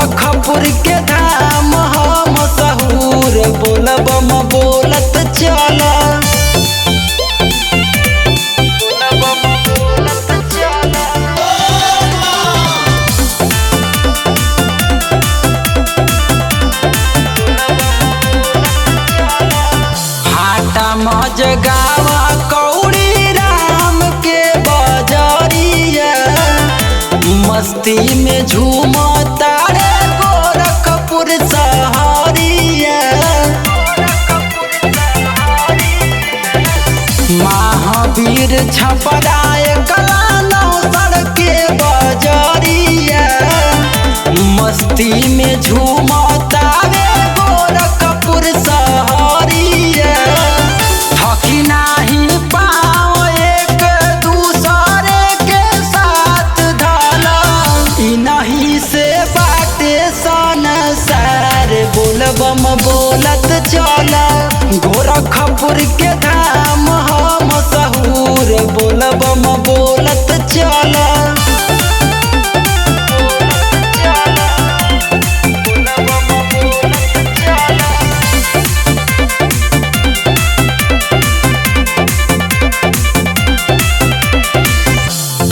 गोरखपुर के धाम हम सहूर बोलबम बोलत चला। हाटा मजगावा कौड़ी राम के बजरिया मस्ती में झूमता रे गोरखपुर सहरिया। महावीर छपराए कलानौ सड़के बजरिया मस्ती में झूमता रे गोरखपुर सहरिया। थकी नाही पाँव एक दूसरे के साथ धाला नहीं से बाटे संसार बोलबम बोलत चला। गोरखपुर के धाम हम सहूर बोलबम बोलत चला।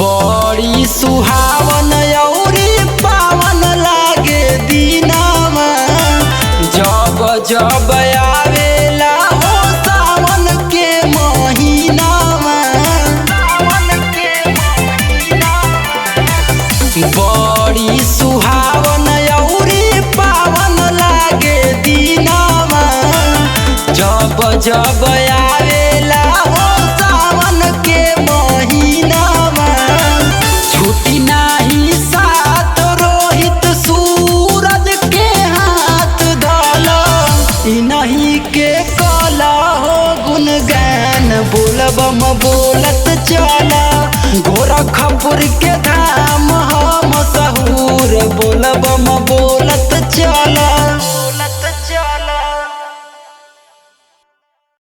बड़ी सुहावन औरी पावन लागे दीनावा जब जब आवेला हो सावन के महीनावा। बड़ी सुहावन औरी पावन लागे दीनावा जब जब आवेला हो सावन के महीनावा। छुट्टी नाही साथ रोहित सूरज के हाथ धला नहीं के कला हो गुणगान बोलबम बोलत चला। गोरखपुर के धाम हम सहूर बोलबम बोलत चला।